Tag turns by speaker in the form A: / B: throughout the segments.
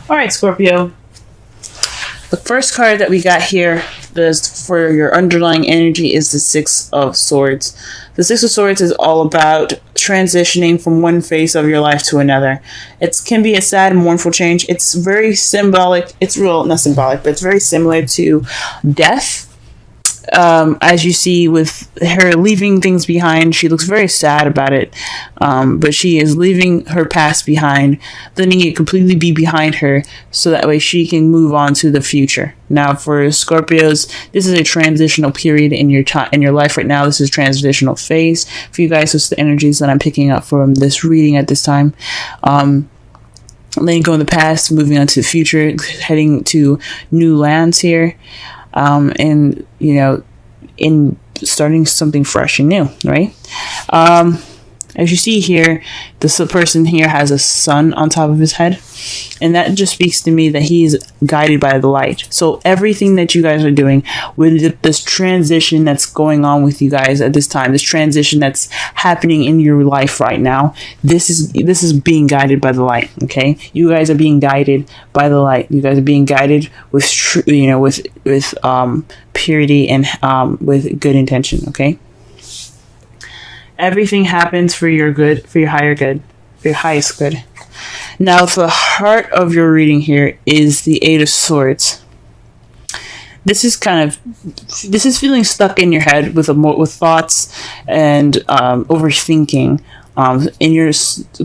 A: All right, Scorpio. The first card that we got here is for your underlying energy is the Six of Swords. The Six of Swords is all about transitioning from one phase of your life to another. It can be a sad and mournful change. It's very symbolic. It's real, not symbolic, but it's very similar to death. As you see with her leaving things behind, she looks very sad about it. But she is leaving her past behind, letting it completely be behind her, so that way she can move on to the future. Now, for Scorpios, this is a transitional period in your in your life right now. This is a transitional phase for you guys. It's the energies that I'm picking up from this reading at this time. Letting go in the past, moving on to the future, heading to new lands here. And, you know, in starting something fresh and new, right? As you see here, this person here has a sun on top of his head. And that just speaks to me that he is guided by the light. So everything that you guys are doing with this transition that's going on with you guys at this time, this transition that's happening in your life right now, this is being guided by the light. Okay, you guys are being guided by the light. You guys are being guided with purity and with good intention. Okay, everything happens for your good, for your higher good, for your highest good. Now, the heart of your reading here is the Eight of Swords. This is feeling stuck in your head with thoughts and overthinking, and you're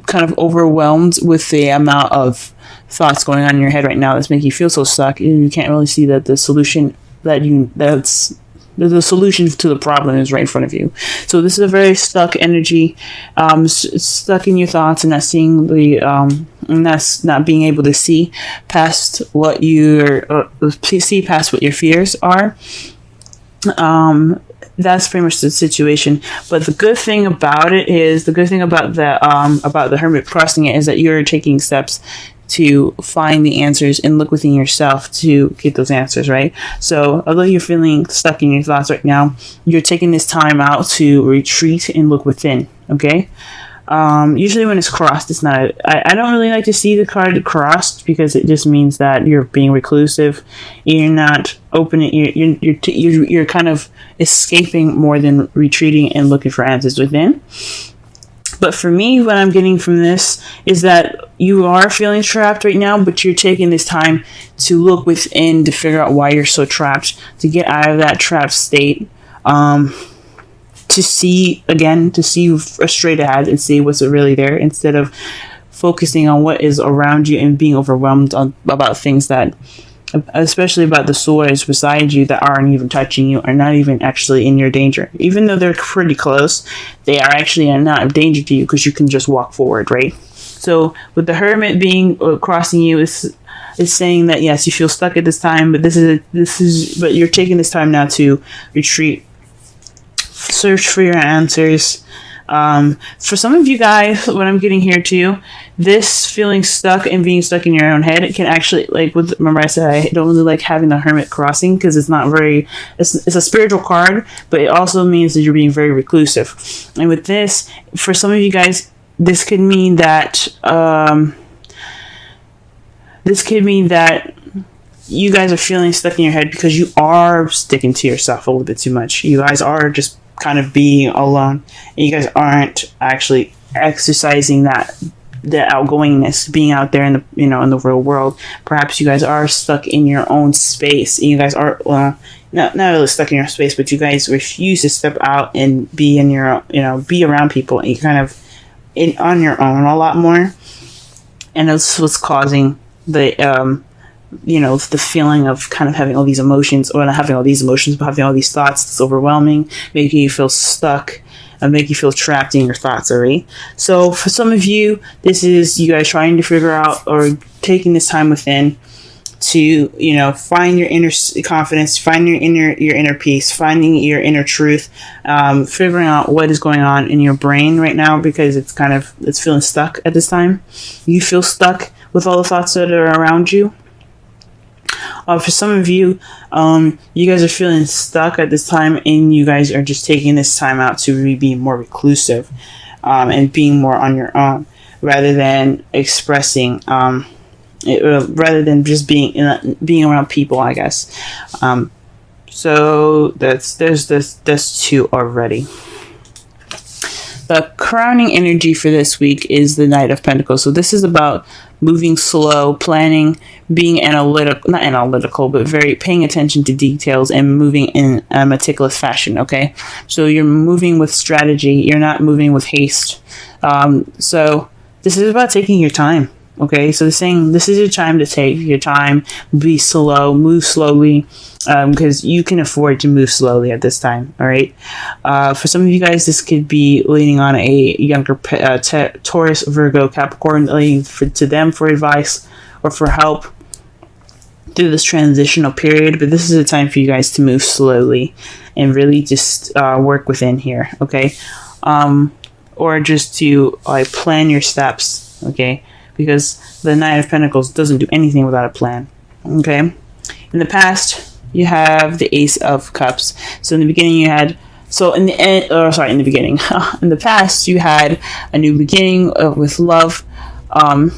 A: kind of overwhelmed with the amount of thoughts going on in your head right now that's making you feel so stuck. You can't really see that the solution the solution to the problem is right in front of you. So this is a very stuck energy, stuck in your thoughts and not seeing and that's not being able to see past what past what your fears are. That's pretty much the situation. But the good thing about the Hermit crossing it is that you're taking steps to find the answers and look within yourself to get those answers, right? So although you're feeling stuck in your thoughts right now, you're taking this time out to retreat and look within, okay? Usually when it's crossed, it's not, I don't really like to see the card crossed because it just means that you're being reclusive. You're not opening, you're kind of escaping more than retreating and looking for answers within. But for me, what I'm getting from this is that you are feeling trapped right now, but you're taking this time to look within to figure out why you're so trapped, to get out of that trapped state, to see straight ahead and see what's really there instead of focusing on what is around you and being overwhelmed about things that, especially about the swords beside you that aren't even touching you, are not even actually in your danger. Even though they're pretty close, they are actually not a danger to you because you can just walk forward, right? So with the Hermit being crossing you, is saying that yes, you feel stuck at this time, but but you're taking this time now to retreat, search for your answers. For some of you guys, what I'm getting here too, this feeling stuck and being stuck in your own head, it can actually, remember I said I don't really like having the Hermit crossing because it's not very, it's a spiritual card, but it also means that you're being very reclusive. And with this, for some of you guys, this could mean that, you guys are feeling stuck in your head because you are sticking to yourself a little bit too much. You guys are just kind of being alone, and you guys aren't actually exercising the outgoingness, being out there in the in the real world. Perhaps you guys are stuck in your own space, and you guys are not really stuck in your space, but you guys refuse to step out and be in your be around people, and you're kind of on your own a lot more, and that's what's causing the the feeling of kind of having all these emotions, or not having all these emotions, but having all these thoughts that's overwhelming, making you feel stuck and make you feel trapped in your thoughts, alright? So for some of you, this is you guys trying to figure out or taking this time within to, find your inner confidence, find your inner peace, finding your inner truth, figuring out what is going on in your brain right now because it's feeling stuck at this time. You feel stuck with all the thoughts that are around you. For some of you, you guys are feeling stuck at this time, and you guys are just taking this time out to really be more reclusive and being more on your own rather than expressing rather than just being around people, I guess. So that's two already. The crowning energy for this week is the Knight of Pentacles. So this is about moving slow, planning, being not analytical, but very paying attention to details and moving in a meticulous fashion, okay? So you're moving with strategy. You're not moving with haste. So this is about taking your time, okay? So they're saying this is your time to take your time, be slow, move slowly, because you can afford to move slowly at this time, all right? For some of you guys, this could be leaning on a younger Taurus, Virgo, Capricorn, leaning to them for advice or for help through this transitional period. But this is a time for you guys to move slowly and really just work within here, okay? Or just to plan your steps, okay? Because the Knight of Pentacles doesn't do anything without a plan, okay? In the past, you have the Ace of Cups. So in the beginning you had, in the past you had a new beginning with love,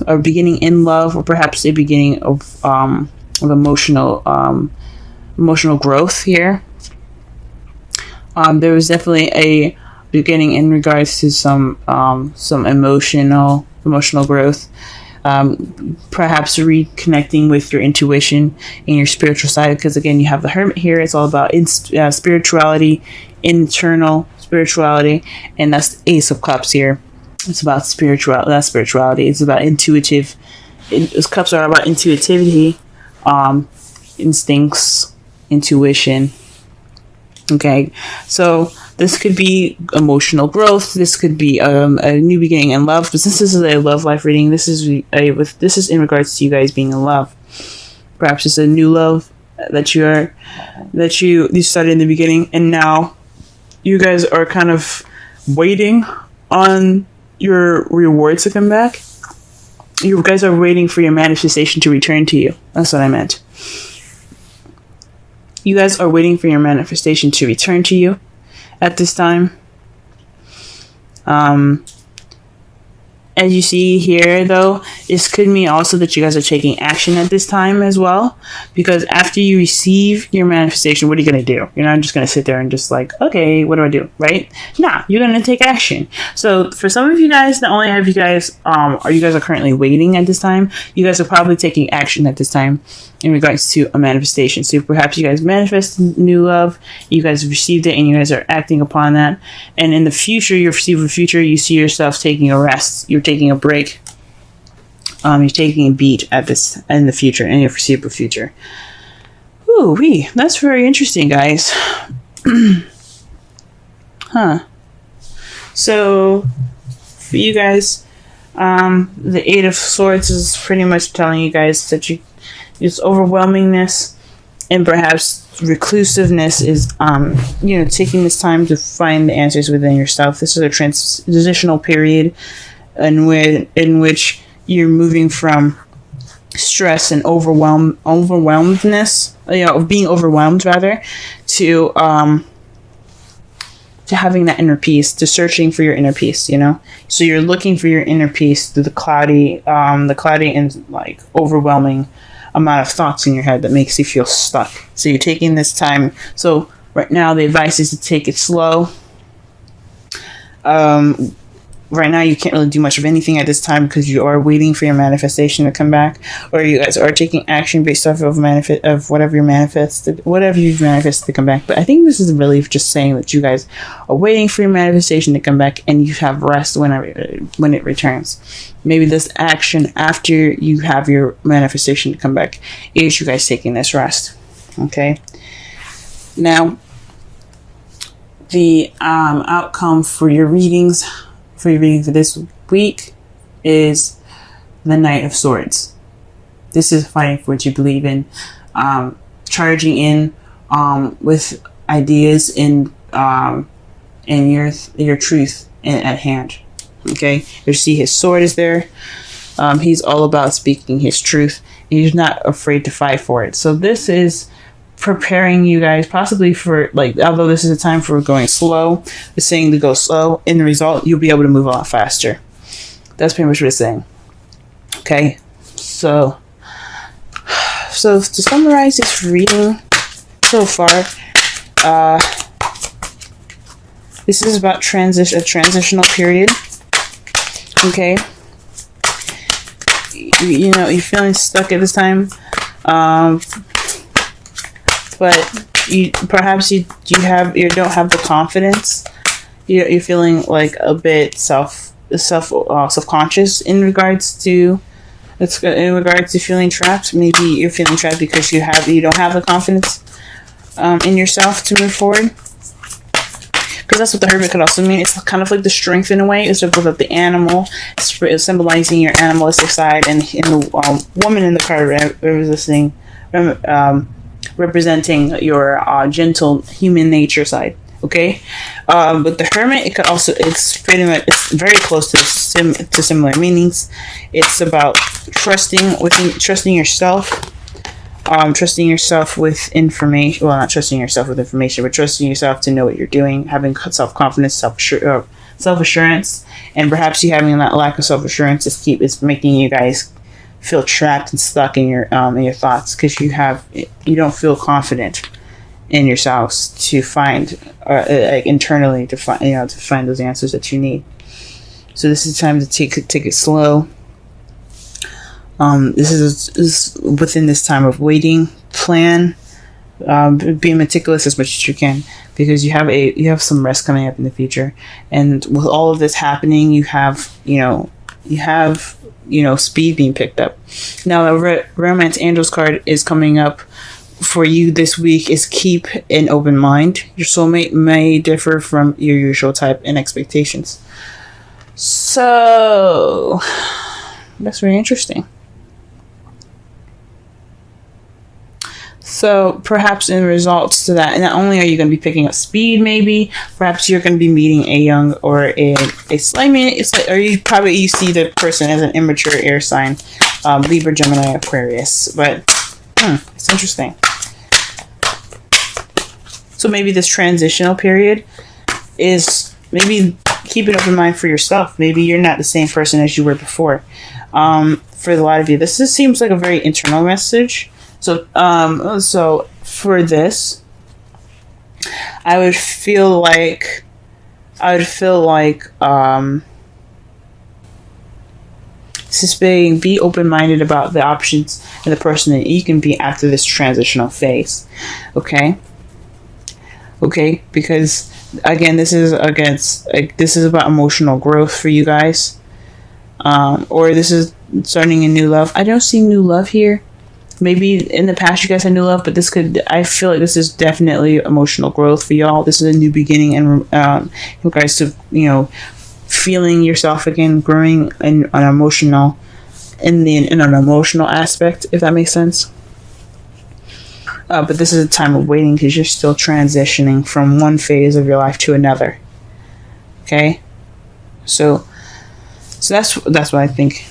A: or beginning in love, or perhaps a beginning of emotional growth here. There was definitely a beginning in regards to some emotional growth. Perhaps reconnecting with your intuition and your spiritual side, because again you have the Hermit here. It's all about spirituality, internal spirituality, and that's the Ace of Cups here. It's about spirituality. It's about intuitive. Those cups are about intuitivity, instincts, intuition. Okay, so this could be emotional growth. This could be a new beginning in love. But since this is a love life reading, this is in regards to you guys being in love. Perhaps it's a new love that you started in the beginning, and now you guys are kind of waiting on your rewards to come back. You guys are waiting for your manifestation to return to you. That's what I meant. You guys are waiting for your manifestation to return to you at this time. As you see here, though, this could mean also that you guys are taking action at this time as well. Because after you receive your manifestation, what are you going to do? You're not just going to sit there and just okay, what do I do? Right? Nah, you're going to take action. So for some of you guys, not only have you guys, you guys are currently waiting at this time, you guys are probably taking action at this time in regards to a manifestation. So perhaps you guys manifest new love, you guys have received it, and you guys are acting upon that. And in the future, you see yourself taking a rest. You're taking a break. You're taking a beat in your foreseeable future. Ooh, that's very interesting, guys. Huh. So, for you guys, the Eight of Swords is pretty much telling you guys that it's overwhelmingness and perhaps reclusiveness is, taking this time to find the answers within yourself. This is a transitional period in which you're moving from stress and overwhelmedness, being overwhelmed rather, to having that inner peace, to searching for your inner peace, So you're looking for your inner peace through the cloudy and overwhelming amount of thoughts in your head that makes you feel stuck. So you're taking this time. So right now the advice is to take it slow. Right now you can't really do much of anything at this time because you are waiting for your manifestation to come back, or you guys are taking action based off of whatever you've manifested to come back. But I think this is really just saying that you guys are waiting for your manifestation to come back, and you have rest when it returns. Maybe this action after you have your manifestation to come back is you guys taking this rest. Okay. Now, the outcome for your readings. For your reading for this week is the Knight of Swords. This is fighting for what you believe in, charging in with ideas in your truth at hand. Okay, you see his sword is there. He's all about speaking his truth. He's not afraid to fight for it. So this is preparing you guys possibly for, although this is a time for going slow, it's saying to go slow. In the result, you'll be able to move a lot faster. That's pretty much what it's saying. Okay, so So to summarize this reading so far, this is about a transitional period. Okay. You know, you're feeling stuck at this time. But you don't have the confidence. You're feeling like a bit self-conscious in regards to feeling trapped. Maybe you're feeling trapped because you don't have the confidence in yourself to move forward. Because that's what the Hermit could also mean. It's kind of like the strength in a way. It's both of the animal, it's symbolizing your animalistic side, and in the woman in the card representing your gentle human nature side. Okay, but the Hermit, it's very close to similar meanings. It's about trusting yourself. Trusting yourself with information. Well, not trusting yourself with information, but trusting yourself to know what you're doing, having self-confidence, self-assurance, and perhaps you having that lack of self-assurance is making you guys feel trapped and stuck in your thoughts, because you don't feel confident in yourselves to find internally to find those answers that you need. So this is time to take it slow. This is within this time of waiting, plan, be meticulous as much as you can, because you have some rest coming up in the future, and with all of this happening, you have speed being picked up. Now the Romance Angels card is coming up for you this week. Is keep an open mind. Your soulmate may differ from your usual type and expectations. So that's very interesting. So perhaps in results to that, not only are you going to be picking up speed, maybe perhaps you're going to be meeting a young or or you see the person as an immature air sign, Libra, Gemini, Aquarius. But it's interesting. So maybe this transitional period is maybe keep an open mind for yourself. Maybe you're not the same person as you were before. For a lot of you, this seems like a very internal message. So for this, I would feel like be open-minded about the options and the person that you can be after this transitional phase. Okay, because again, this is about emotional growth for you guys, or this is starting a new love. I don't see new love here. Maybe in the past you guys had new love, but I feel like this is definitely emotional growth for y'all. This is a new beginning, and in regards to, feeling yourself again, growing in an emotional aspect, if that makes sense. But this is a time of waiting, because you're still transitioning from one phase of your life to another. Okay? So that's what I think.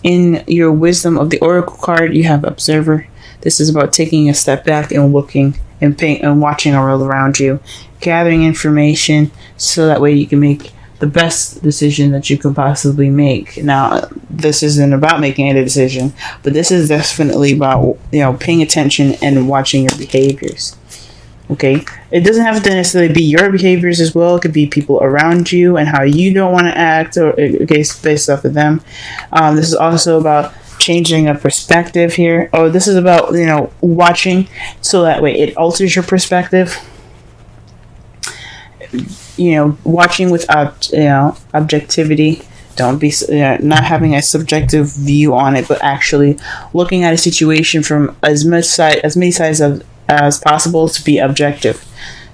A: In your wisdom of the Oracle card, you have Observer. This is about taking a step back and looking and watching the world around you, gathering information so that way you can make the best decision that you could possibly make. Now, this isn't about making a decision, but this is definitely about paying attention and watching your behaviors. Okay, it doesn't have to necessarily be your behaviors as well. It could be people around you and how you don't want to act, or based off of them. This is also about changing a perspective here. Oh, this is about watching, so that way it alters your perspective. Watching with objectivity. Don't be not having a subjective view on it, but actually looking at a situation from as many sides as possible to be objective.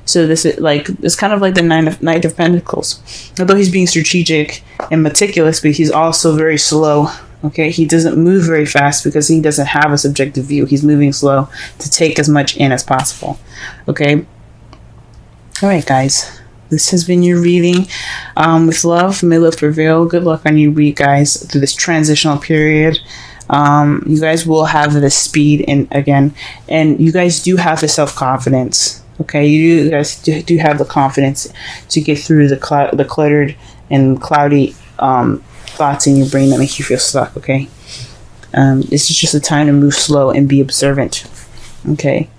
A: So this is it's kind of like the Knight of Pentacles. Although he's being strategic and meticulous, but he's also very slow. Okay, he doesn't move very fast because he doesn't have a subjective view. He's moving slow to take as much in as possible. Okay. All right, guys. This has been your reading. With love, may love prevail. Good luck on your week, guys, through this transitional period. You guys will have the speed and you guys do have the self-confidence. Okay, you guys do have the confidence to get through the cluttered and cloudy thoughts in your brain that make you feel stuck. Okay, This is just a time to move slow and be observant. Okay.